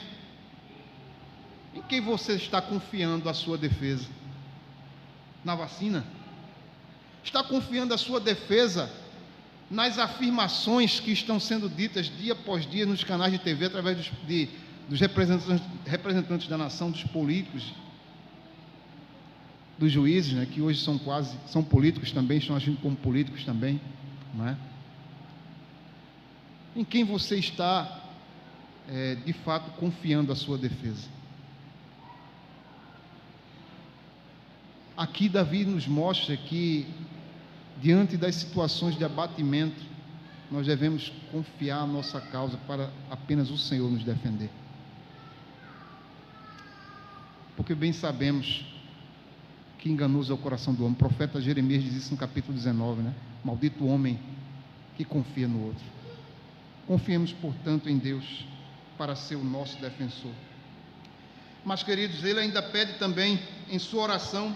em quem você está confiando a sua defesa? Na vacina? Está confiando a sua defesa nas afirmações que estão sendo ditas dia após dia nos canais de TV, através dos representantes da nação, dos políticos, dos juízes, né, que hoje são políticos também, estão agindo como políticos também, não é? Em quem você está de fato confiando a sua defesa? Aqui Davi nos mostra que diante das situações de abatimento, nós devemos confiar a nossa causa para apenas o Senhor nos defender, porque bem sabemos que enganoso é o coração do homem. O profeta Jeremias diz isso no capítulo 19, né? Maldito o homem que confia no outro. Confiemos, portanto, em Deus para ser o nosso defensor. Mas, queridos, ele ainda pede também em sua oração,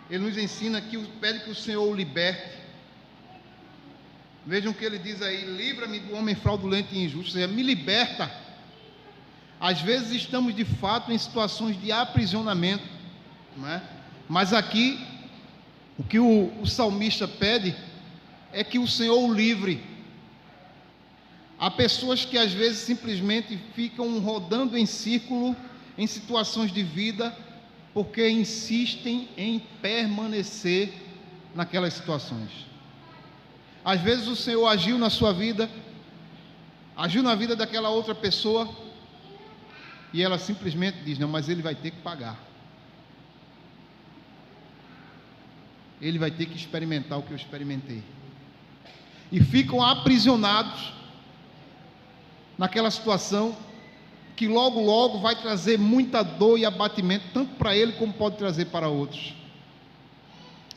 ele nos ensina que pede que o Senhor o liberte. Vejam o que ele diz aí: livra-me do homem fraudulento e injusto, ou seja, me liberta. Às vezes estamos de fato em situações de aprisionamento, não é? Mas aqui, o que o salmista pede é que o Senhor o livre. Há pessoas que às vezes simplesmente ficam rodando em círculo em situações de vida, porque insistem em permanecer naquelas situações. Às vezes o Senhor agiu na sua vida, agiu na vida daquela outra pessoa, e ela simplesmente diz: não, mas ele vai ter que pagar. Ele vai ter que experimentar o que eu experimentei. e ficam aprisionados naquela situação que logo, logo vai trazer muita dor e abatimento, tanto para ele como pode trazer para outros.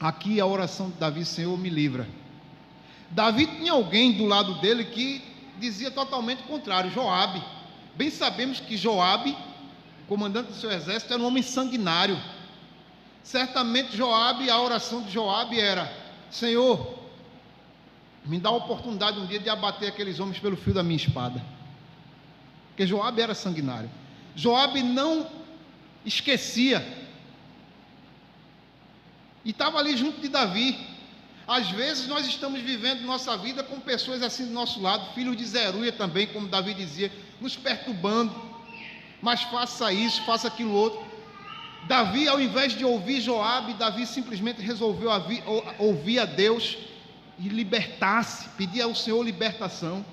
Aqui a oração de Davi: Senhor, me livra. Davi tinha alguém do lado dele que dizia totalmente o contrário, Joabe. Bem sabemos que Joabe, comandante do seu exército, era um homem sanguinário. Certamente Joabe, a oração de Joabe era: Senhor, me dá a oportunidade um dia de abater aqueles homens pelo fio da minha espada. Porque Joabe era sanguinário. Joabe não esquecia. E estava ali junto de Davi. Às vezes nós estamos vivendo nossa vida com pessoas assim do nosso lado, filhos de Zeruia também, como Davi dizia, nos perturbando. Mas faça isso, faça aquilo outro. Davi, ao invés de ouvir Joabe, Davi simplesmente resolveu ouvir a Deus e libertar-se, pedir ao Senhor libertação.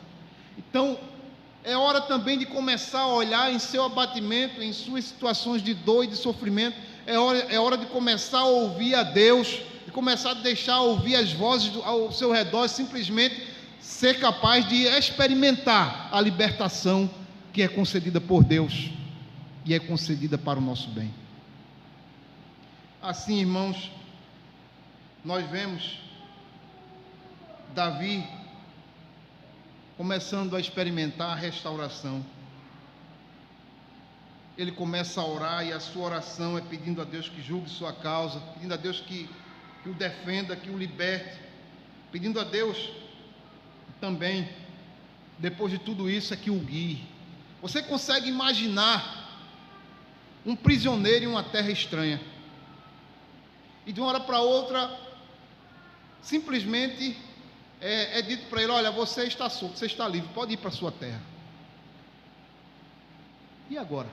Então, é hora também de começar a olhar em seu abatimento, em suas situações de dor e de sofrimento. É hora de começar a ouvir a Deus, de começar a deixar ouvir as vozes ao seu redor, simplesmente ser capaz de experimentar a libertação que é concedida por Deus e é concedida para o nosso bem. Assim, irmãos, nós vemos Davi começando a experimentar a restauração. Ele começa a orar, e a sua oração é pedindo a Deus que julgue sua causa, pedindo a Deus que o defenda, que o liberte, pedindo a Deus também, depois de tudo isso, é que o guie. Você consegue imaginar um prisioneiro em uma terra estranha, e de uma hora para outra, simplesmente é dito para ele: olha, você está solto, você está livre, pode ir para a sua terra. E agora?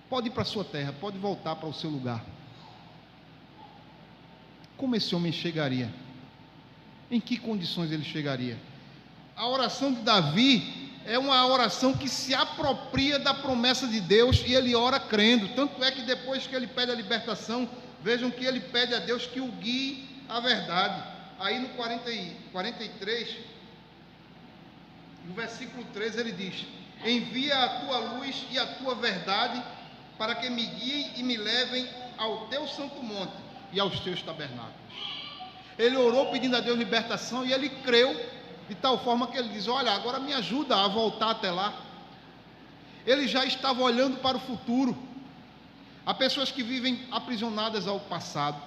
Pode ir para a sua terra, pode voltar para o seu lugar. Como esse homem chegaria? Em que condições ele chegaria? A oração de Davi é uma oração que se apropria da promessa de Deus, e ele ora crendo. Tanto é que depois que ele pede a libertação, vejam que ele pede a Deus que o guie à verdade. Aí no 43, no versículo 13, ele diz: envia a tua luz e a tua verdade, para que me guiem e me levem ao teu santo monte e aos teus tabernáculos. Ele orou pedindo a Deus libertação, e ele creu de tal forma que ele diz: olha, agora me ajuda a voltar até lá. Ele já estava olhando para o futuro. Há pessoas que vivem aprisionadas ao passado.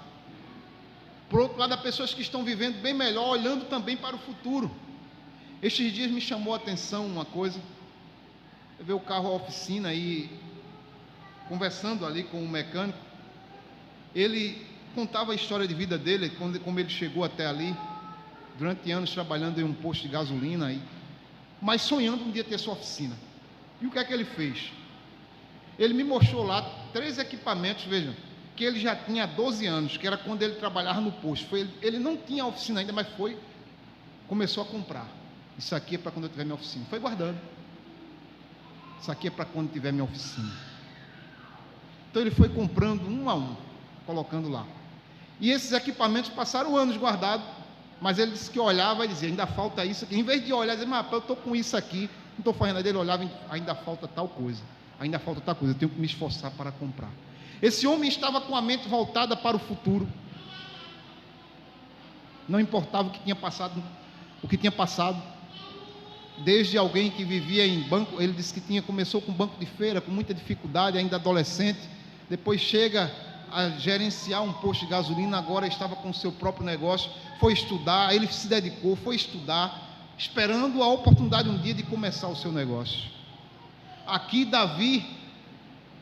Por outro lado, há pessoas que estão vivendo bem melhor, olhando também para o futuro. Estes dias me chamou a atenção uma coisa. Eu vi o carro à oficina e, conversando ali com o mecânico, ele contava a história de vida dele, como ele chegou até ali, durante anos trabalhando em um posto de gasolina, mas sonhando um dia ter sua oficina. E o que é que ele fez? Ele me mostrou lá 3 equipamentos, vejam, que ele já tinha há 12 anos, que era quando ele trabalhava no posto. Ele não tinha oficina ainda, mas começou a comprar. Isso aqui é para quando eu tiver minha oficina. Foi guardando. Isso aqui é para quando tiver minha oficina. Então ele foi comprando um a um, colocando lá. E esses equipamentos passaram anos guardados, mas ele disse que olhava e dizia: ainda falta isso aqui. Em vez de olhar e dizer: mas eu estou com isso aqui, não estou fazendo nada, ele olhava e ainda falta tal coisa, ainda falta tal coisa, eu tenho que me esforçar para comprar. Esse homem estava com a mente voltada para o futuro. Não importava o que tinha passado. Desde alguém que vivia em banco, ele disse que começou com banco de feira, com muita dificuldade, ainda adolescente, depois chega a gerenciar um posto de gasolina, agora estava com o seu próprio negócio, foi estudar, ele se dedicou, foi estudar, esperando a oportunidade um dia de começar o seu negócio. Aqui Davi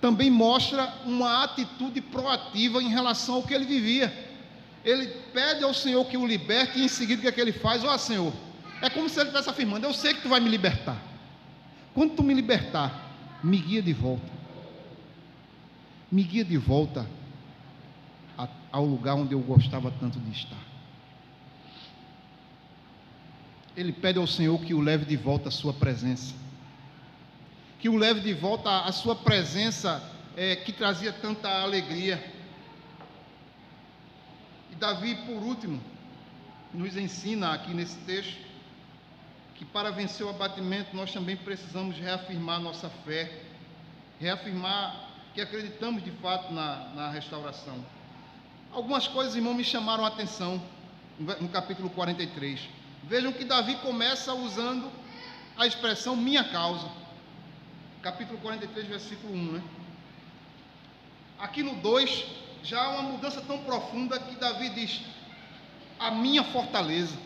também mostra uma atitude proativa em relação ao que ele vivia. Ele pede ao Senhor que o liberte, e em seguida o que é que ele faz? Ó Senhor, é como se ele estivesse afirmando: eu sei que tu vai me libertar. Quando tu me libertar, me guia de volta. Me guia de volta ao lugar onde eu gostava tanto de estar. Ele pede ao Senhor que o leve de volta à sua presença, que o leve de volta à sua presença, que trazia tanta alegria. E Davi, por último, nos ensina aqui nesse texto que para vencer o abatimento nós também precisamos reafirmar nossa fé, reafirmar que acreditamos de fato na restauração. Algumas coisas, irmão, me chamaram a atenção no capítulo 43. Vejam que Davi começa usando a expressão minha causa. Capítulo 43, versículo 1, né? Aqui no 2, já há uma mudança tão profunda que Davi diz, a minha fortaleza.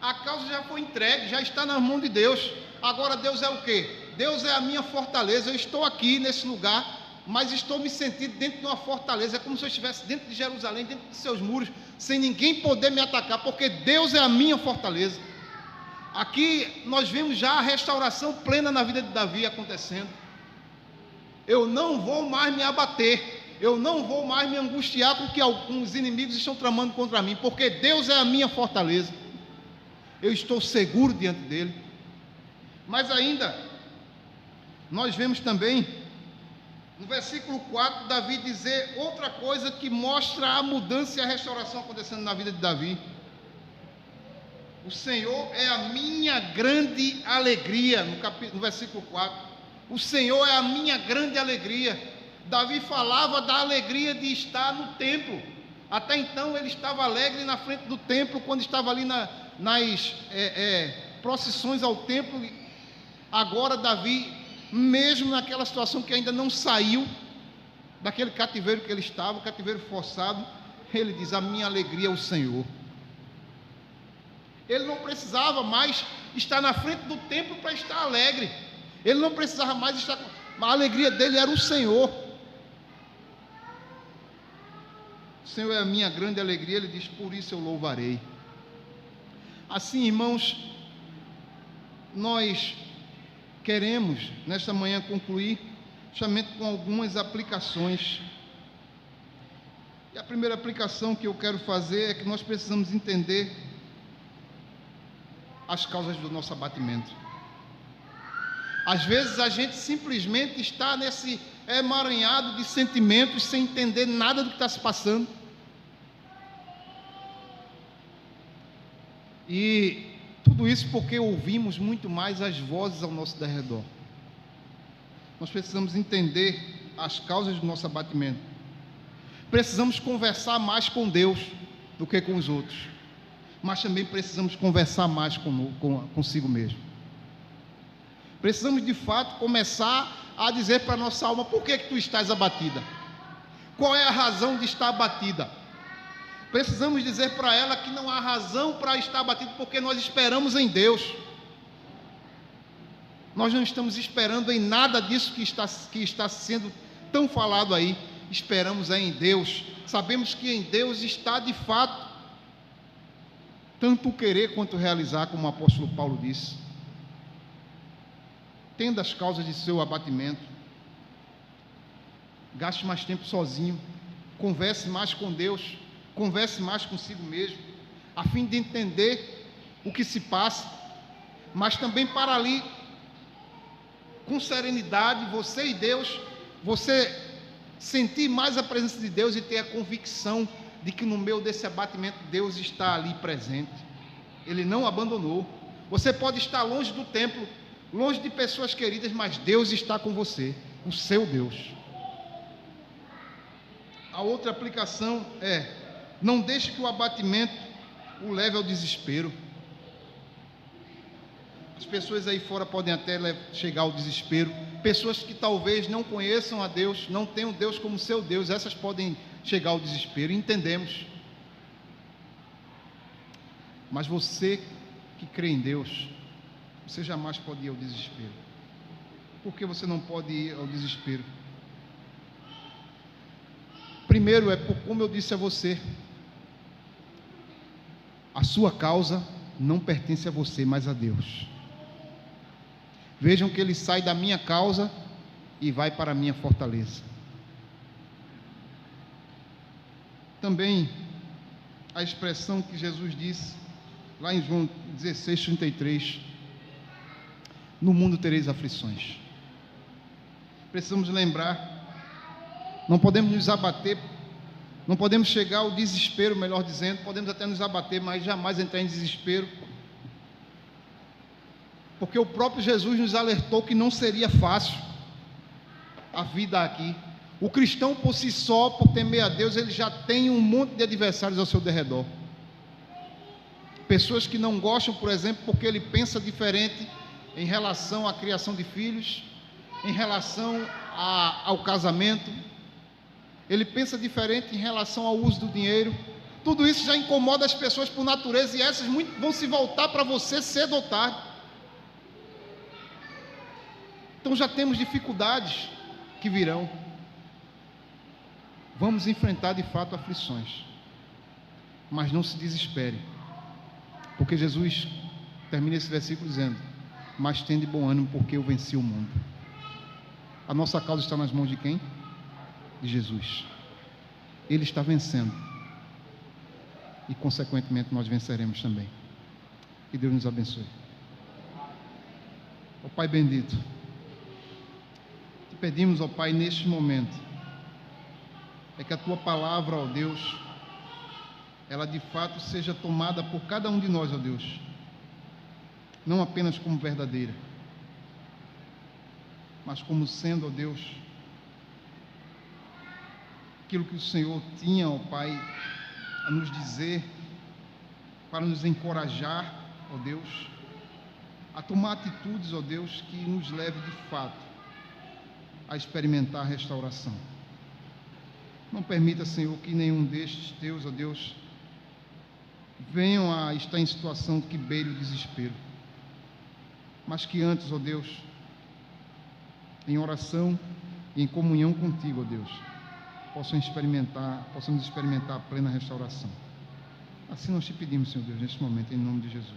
A causa já foi entregue, já está nas mãos de Deus. Agora Deus é o quê? Deus é a minha fortaleza. Eu estou aqui nesse lugar, mas estou me sentindo dentro de uma fortaleza. É como se eu estivesse dentro de Jerusalém, dentro de seus muros, sem ninguém poder me atacar, porque Deus é a minha fortaleza. Aqui nós vemos já a restauração plena na vida de Davi acontecendo. Eu não vou mais me abater, eu não vou mais me angustiar com o que alguns inimigos estão tramando contra mim, porque Deus é a minha fortaleza. Eu estou seguro diante dele. Mas ainda, nós vemos também, no versículo 4, Davi dizer outra coisa que mostra a mudança e a restauração acontecendo na vida de Davi. O Senhor é a minha grande alegria, no versículo 4. O Senhor é a minha grande alegria. Davi falava da alegria de estar no templo. Até então ele estava alegre na frente do templo, quando estava ali nas procissões ao templo. Agora Davi, mesmo naquela situação que ainda não saiu daquele cativeiro que ele estava, o cativeiro forçado, ele diz, a minha alegria é o Senhor. Ele não precisava mais estar na frente do templo para estar alegre. Ele não precisava mais estar... A alegria dele era o Senhor. O Senhor é a minha grande alegria. Ele diz, por isso eu louvarei. Assim, irmãos, nós queremos, nesta manhã, concluir justamente com algumas aplicações. E a primeira aplicação que eu quero fazer é que nós precisamos entender as causas do nosso abatimento. Às vezes a gente simplesmente está nesse emaranhado de sentimentos sem entender nada do que está se passando. E tudo isso porque ouvimos muito mais as vozes ao nosso derredor. Nós precisamos entender as causas do nosso abatimento. Precisamos conversar mais com Deus do que com os outros. Mas também precisamos conversar mais consigo mesmo. Precisamos de fato começar a dizer para a nossa alma, por que tu estás abatida? Qual é a razão de estar abatida? Precisamos dizer para ela que não há razão para estar abatido, porque nós esperamos em Deus. Nós não estamos esperando em nada disso que está sendo tão falado aí. Esperamos em Deus. Sabemos que em Deus está de fato tanto o querer quanto o realizar, como o apóstolo Paulo disse. Entenda as causas de seu abatimento. Gaste mais tempo sozinho. Converse mais com Deus. Converse mais consigo mesmo, a fim de entender o que se passa, mas também para ali, com serenidade, você e Deus, você sentir mais a presença de Deus e ter a convicção de que no meio desse abatimento Deus está ali presente. Ele não abandonou. Você pode estar longe do templo, longe de pessoas queridas, mas Deus está com você, o seu Deus. A outra aplicação é: não deixe que o abatimento o leve ao desespero. As pessoas aí fora podem até chegar ao desespero. Pessoas que talvez não conheçam a Deus, não tenham Deus como seu Deus, essas podem chegar ao desespero, entendemos. Mas você que crê em Deus, você jamais pode ir ao desespero. Por que você não pode ir ao desespero? Primeiro como eu disse a você, a sua causa não pertence a você, mas a Deus. Vejam que ele sai da minha causa e vai para a minha fortaleza. Também a expressão que Jesus disse lá em João 16:33: no mundo tereis aflições. Precisamos lembrar, não podemos nos abater Não podemos chegar ao desespero, melhor dizendo, podemos até nos abater, mas jamais entrar em desespero, porque o próprio Jesus nos alertou que não seria fácil a vida aqui. O cristão por si só, por temer a Deus, ele já tem um monte de adversários ao seu derredor. Pessoas que não gostam, por exemplo, porque ele pensa diferente em relação à criação de filhos, em relação ao casamento. Ele pensa diferente em relação ao uso do dinheiro. Tudo isso já incomoda as pessoas por natureza, e essas vão se voltar para você cedo ou tarde. Então já temos dificuldades que virão. Vamos enfrentar de fato aflições, mas não se desespere, porque Jesus termina esse versículo dizendo: mas tende bom ânimo, porque eu venci o mundo. A nossa causa está nas mãos de quem? De Jesus. Ele está vencendo, e consequentemente nós venceremos também. Que Deus nos abençoe. Ó Pai bendito, te pedimos, ó Pai, neste momento, é que a tua palavra, ó Deus, ela de fato seja tomada por cada um de nós, ó Deus, não apenas como verdadeira, mas como sendo, ó Deus, aquilo que o Senhor tinha, ó Pai, a nos dizer, para nos encorajar, ó Deus, a tomar atitudes, ó Deus, que nos leve de fato a experimentar a restauração. Não permita, Senhor, que nenhum destes teus, ó Deus, venham a estar em situação que beire o desespero, mas que antes, ó Deus, em oração e em comunhão contigo, ó Deus, possamos experimentar a plena restauração. Assim nós te pedimos, Senhor Deus, neste momento, em nome de Jesus.